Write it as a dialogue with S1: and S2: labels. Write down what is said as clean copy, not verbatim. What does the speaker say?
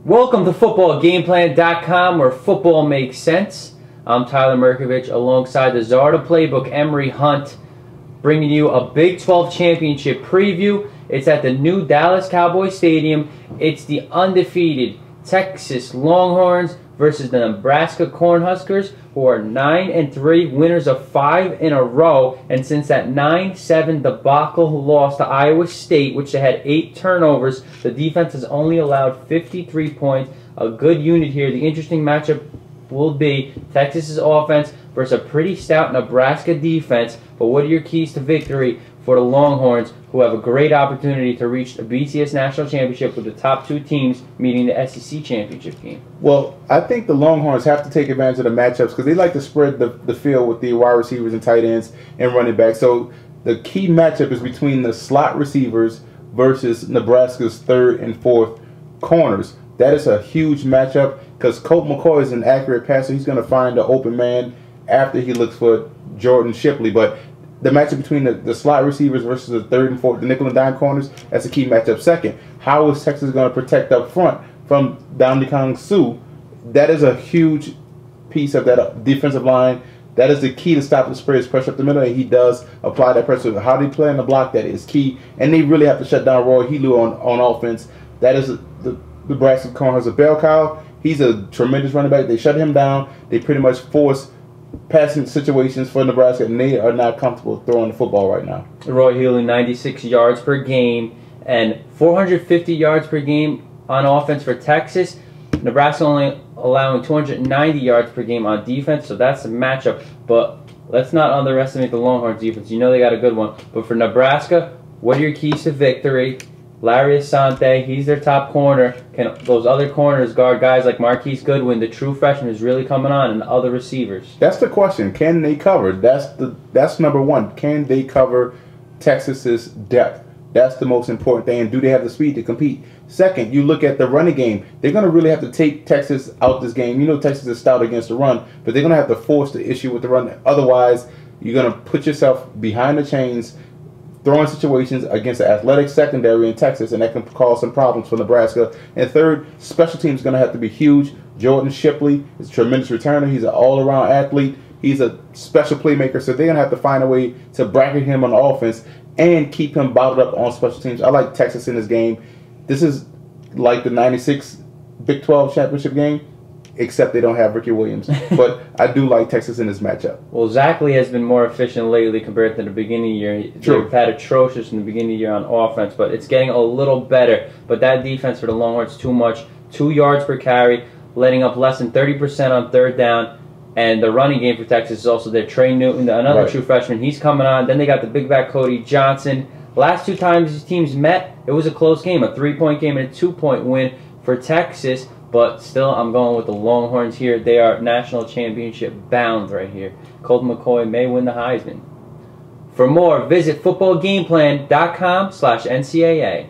S1: Welcome to footballgameplan.com, where football makes sense. I'm Tyler Merkovich alongside the Zarda Playbook, Emery Hunt, bringing you a Big 12 championship preview. It's at the new Dallas Cowboys Stadium. It's the undefeated Texas Longhorns versus the Nebraska Cornhuskers, who are 9-3, winners of 5 in a row. And since that 9-7 debacle loss to Iowa State, which they had 8 turnovers, the defense has only allowed 53 points. A good unit here. The interesting matchup will be Texas's offense versus a pretty stout Nebraska defense. But what are your keys to victory for the Longhorns, who have a great opportunity to reach the BCS National Championship with the top 2 teams meeting the SEC Championship game?
S2: Well, I think the Longhorns have to take advantage of the matchups because they like to spread the field with the wide receivers and tight ends and running backs. So the key matchup is between the slot receivers versus Nebraska's 3rd and 4th corners. That is a huge matchup because Colt McCoy is an accurate passer. He's going to find the open man after he looks for Jordan Shipley. But the matchup between the slot receivers versus the 3rd and 4th, the nickel and dime corners, that's a key matchup. Second, how is Texas going to protect up front from Dominican Sue? That is a huge piece of that defensive line. That is the key to stop the spread, is pressure up the middle, and he does apply that pressure. How they play in the block, that is key. And they really have to shut down Roy Helu on offense. That is the Nebraska Cornhuskers. Bell Cow, he's a tremendous running back. They shut him down. They pretty much force passing situations for Nebraska, and they are not comfortable throwing the football right now.
S1: Roy Helu, 96 yards per game and 450 yards per game on offense for Texas. Nebraska only allowing 290 yards per game on defense, so that's a matchup. But let's not underestimate the Longhorns defense. You know they got a good one. But for Nebraska, what are your keys to victory? Larry Asante, he's their top corner. Can those other corners guard guys like Marquise Goodwin, the true freshman who's really coming on, and other receivers?
S2: That's the question. Can they cover? That's number one. Can they cover Texas's depth? That's the most important thing. And do they have the speed to compete? Second, you look at the running game. They're going to really have to take Texas out this game. You know Texas is stout against the run, but they're going to have to force the issue with the run. Otherwise, you're going to put yourself behind the chains, throwing situations against the athletic secondary in Texas, and that can cause some problems for Nebraska. And third, special teams is going to have to be huge. Jordan Shipley is a tremendous returner. He's an all-around athlete. He's a special playmaker, so they're going to have to find a way to bracket him on offense and keep him bottled up on special teams. I like Texas in this game. This is like the 96 Big 12 championship game, except they don't have Ricky Williams. But I do like Texas in this matchup.
S1: Well, Zachary has been more efficient lately compared to the beginning of the year.
S2: True.
S1: They've had atrocious in the beginning of the year on offense, but it's getting a little better. But that defense for the Longhorns, too much. 2 yards per carry, letting up less than 30% on 3rd down. And the running game for Texas is also there. Trey Newton, another true freshman, he's coming on. Then they got the big back Cody Johnson. Last 2 times these teams met, it was a close game, a 3-point game and a 2-point win for Texas. But still, I'm going with the Longhorns here. They are national championship bound right here. Colt McCoy may win the Heisman. For more, visit footballgameplan.com/NCAA.